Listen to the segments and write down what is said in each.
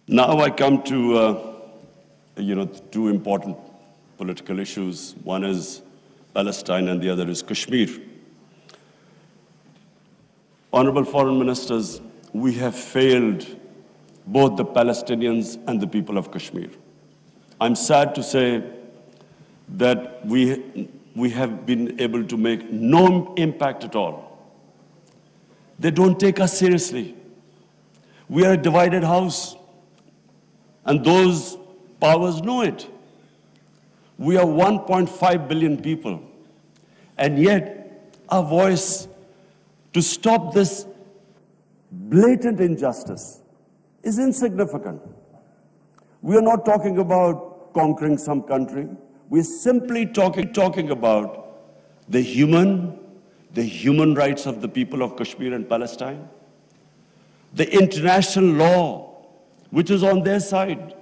Now I come to, two important political issues. One is Palestine and the other is Kashmir. Honorable foreign ministers, we have failed both the Palestinians and the people of Kashmir. I'm sad to say that we have been able to make no impact at all. They don't take us seriously. We are a divided house, and those powers know it. We are 1.5 billion people, and yet our voice to stop this blatant injustice is insignificant. We are not talking about conquering some country. We're simply talking about the human rights of the people of Kashmir and Palestine, the international law, which is on their side,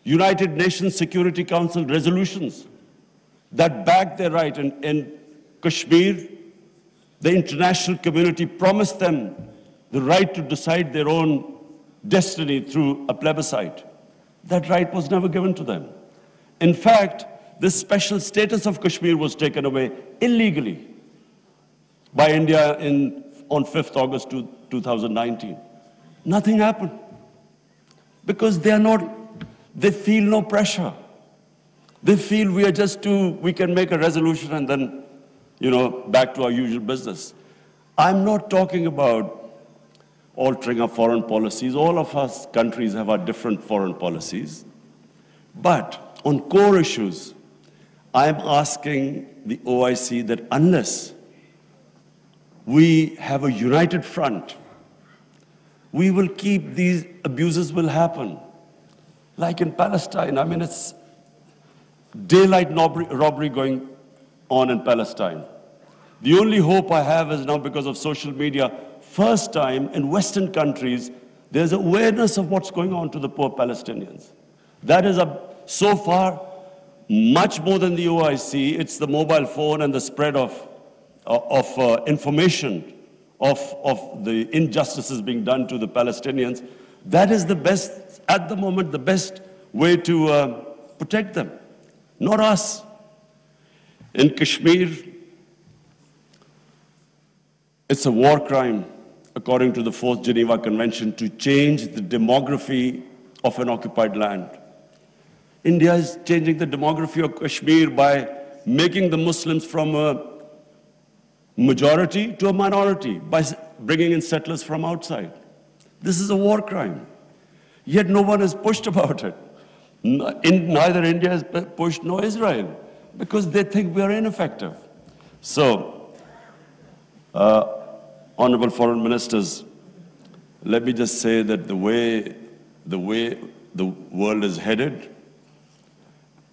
United Nations Security Council resolutions that back their right. In Kashmir, the international community promised them the right to decide their own destiny through a plebiscite. That right was never given to them. In fact, the special status of Kashmir was taken away illegally by India on 5th August 2019. Nothing happened because they feel no pressure. They feel we can make a resolution and then, back to our usual business. I'm not talking about altering our foreign policies. All of us countries have our different foreign policies. But on core issues, I'm asking the OIC that unless we have a united front, we will keep these abuses will happen. Like in Palestine, it's daylight robbery going on in Palestine. The only hope I have is now because of social media, first time in Western countries, there's awareness of what's going on to the poor Palestinians. That is so far much more than the OIC. It's the mobile phone and the spread of information of the injustices being done to the Palestinians. That is the best, at the moment, the best way to protect them, not us. In Kashmir, it's a war crime, according to the 4th Geneva Convention, to change the demography of an occupied land. India is changing the demography of Kashmir by making the Muslims from a majority to a minority, by bringing in settlers from outside. This is a war crime. Yet no one has pushed about it. Neither India has pushed nor Israel, because they think we are ineffective. So, honorable foreign ministers, let me just say that the way the world is headed,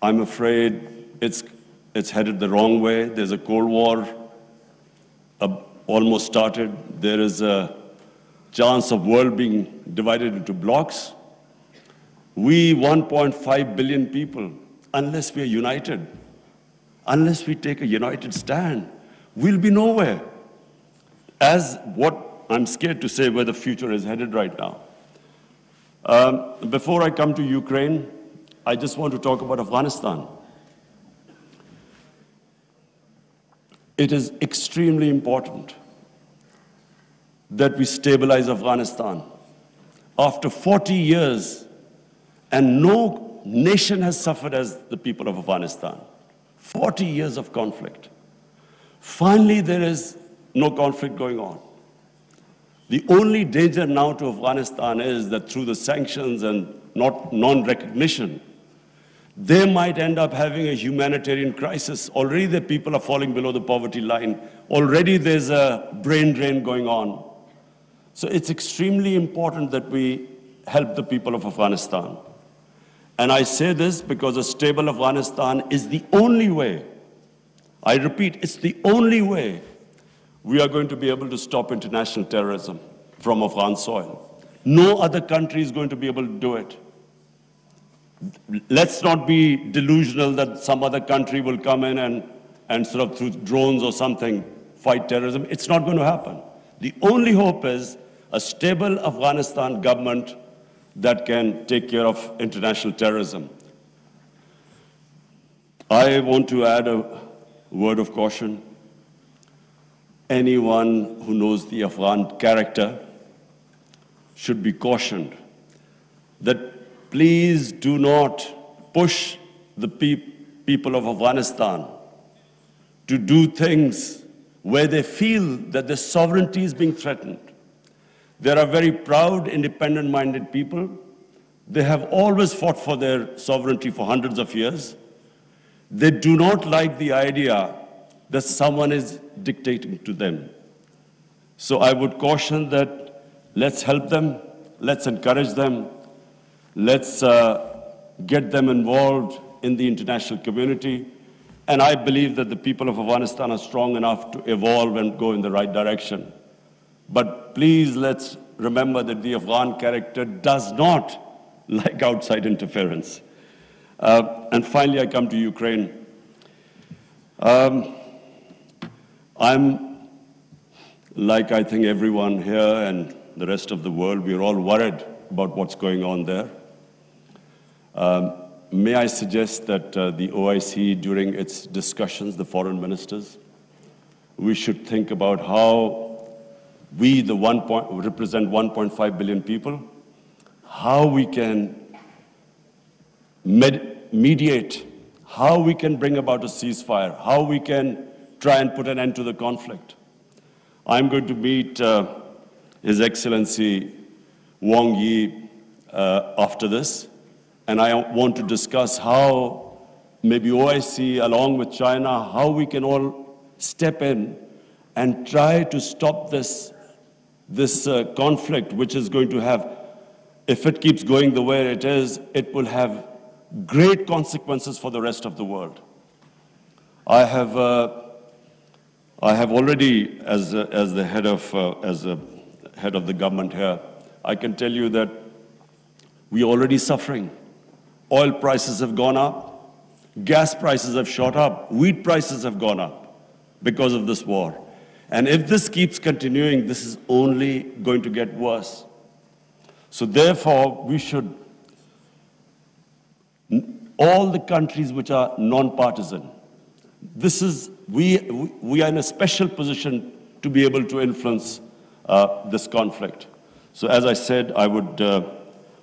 I'm afraid it's headed the wrong way. There's a Cold War almost started. There is a chance of world being divided into blocks. We 1.5 billion people, unless we are united, unless we take a united stand, we'll be nowhere. As what I'm scared to say where the future is headed right now. Before I come to Ukraine, I just want to talk about Afghanistan. It is extremely important that we stabilize Afghanistan. After 40 years, and no nation has suffered as the people of Afghanistan. 40 years of conflict. Finally, there is no conflict going on. The only danger now to Afghanistan is that through the sanctions and non-recognition, they might end up having a humanitarian crisis. Already the people are falling below the poverty line. Already there's a brain drain going on. So it's extremely important that we help the people of Afghanistan. And I say this because a stable Afghanistan is the only way, I repeat, it's the only way we are going to be able to stop international terrorism from Afghan soil. No other country is going to be able to do it. Let's not be delusional that some other country will come in and sort of through drones or something fight terrorism. It's not going to happen. The only hope is a stable Afghanistan government that can take care of international terrorism. I want to add a word of caution. Anyone who knows the Afghan character should be cautioned that please do not push the people of Afghanistan to do things where they feel that their sovereignty is being threatened. They are very proud, independent-minded people. They have always fought for their sovereignty for hundreds of years. They do not like the idea that someone is dictating to them. So I would caution that let's help them, let's encourage them, let's get them involved in the international community. And I believe that the people of Afghanistan are strong enough to evolve and go in the right direction. But please let's remember that the Afghan character does not like outside interference. And finally, I come to Ukraine. I'm, like I think everyone here and the rest of the world, we're all worried about what's going on there. May I suggest that the OIC, during its discussions, the foreign ministers, we should think about how we, represent 1.5 billion people, how we can mediate, how we can bring about a ceasefire, how we can try and put an end to the conflict. I'm going to meet His Excellency Wang Yi after this, and I want to discuss how maybe OIC, along with China, how we can all step in and try to stop this conflict, which is going to have, if it keeps going the way it is, it will have great consequences for the rest of the world. I have already, as the head of the government here, I can tell you that we are already suffering. Oil prices have gone up, gas prices have shot up, wheat prices have gone up because of this war. And if this keeps continuing, this is only going to get worse. So therefore, we should, all the countries which are non-partisan, we are in a special position to be able to influence this conflict. So as I said, I would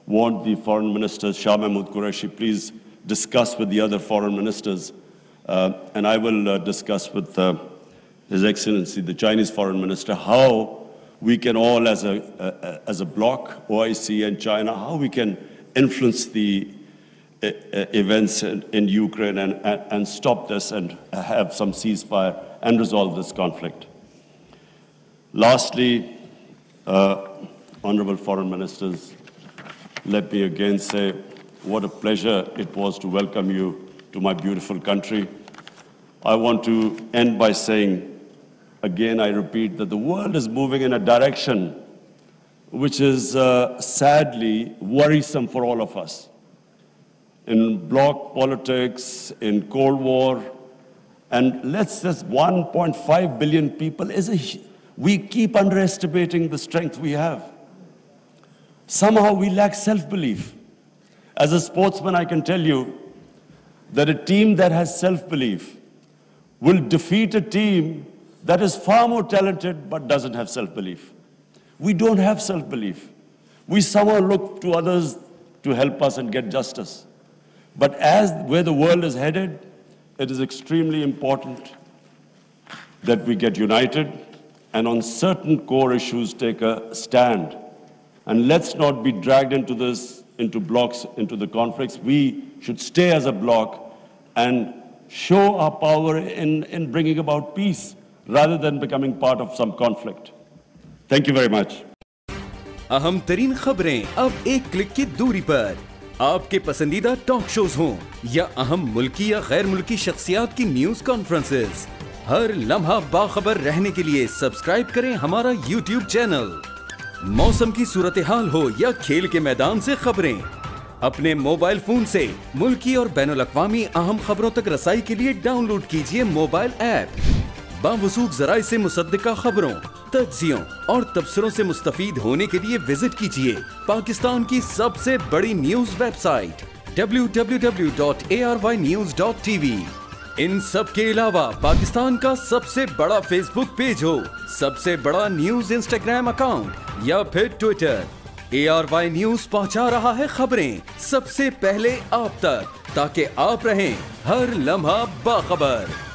want the foreign ministers, Shah Mahmood Qureshi, please discuss with the other foreign ministers, and I will discuss with His Excellency, the Chinese foreign minister, how we can all, as a bloc, OIC and China, how we can influence the events in Ukraine and stop this and have some ceasefire and resolve this conflict. Lastly, honorable foreign ministers, let me again say what a pleasure it was to welcome you to my beautiful country. I want to end by saying, again, I repeat, that the world is moving in a direction which is sadly worrisome for all of us. In bloc politics, in Cold War, and let's just 1.5 billion people we keep underestimating the strength we have. Somehow we lack self-belief. As a sportsman, I can tell you that a team that has self-belief will defeat a team that is far more talented but doesn't have self-belief. We don't have self-belief. We somehow look to others to help us and get justice. But where the world is headed, it is extremely important that we get united and on certain core issues take a stand. And let's not be dragged into this, into blocks, into the conflicts. We should stay as a bloc and show our power in bringing about peace rather than becoming part of some conflict. Thank you very much. अहम तरीन खबरें अब एक click की दूरी पर। आपके पसंदीदा टॉक शोज हों या अहम मुल्की या गैर मुल्की शख्सियात की न्यूज कॉन्फ्रेंसेस, हर लम्हा बाखबर रहने के लिए सब्सक्राइब करें हमारा YouTube चैनल। मौसम की सूरत हाल हो या खेल के मैदान से खबरें, अपने मोबाइल फोन से मुल्की और बैनुल अक़वामी अहम खबरों तक रसाई के लिए डाउनलोड कीजिए मोबाइल ऐप। बावसूख ज़राए से मुसद्दिका खबरों, तज्जियों और तबसरों से मुस्तफीद होने के लिए विजिट कीजिए पाकिस्तान की सबसे बड़ी न्यूज वेबसाइट www.arYnews.tv। इन सब के अलावा पाकिस्तान का सबसे बड़ा फेसबुक पेज हो, सबसे बड़ा न्यूज इंस्टाग्राम अकाउंट या फिर ट्विटर, ARY न्यूज पहुंचा रहा है खबरें सबसे पहले आप तक, ताकि आप रहें हर लम्हा बाखबर।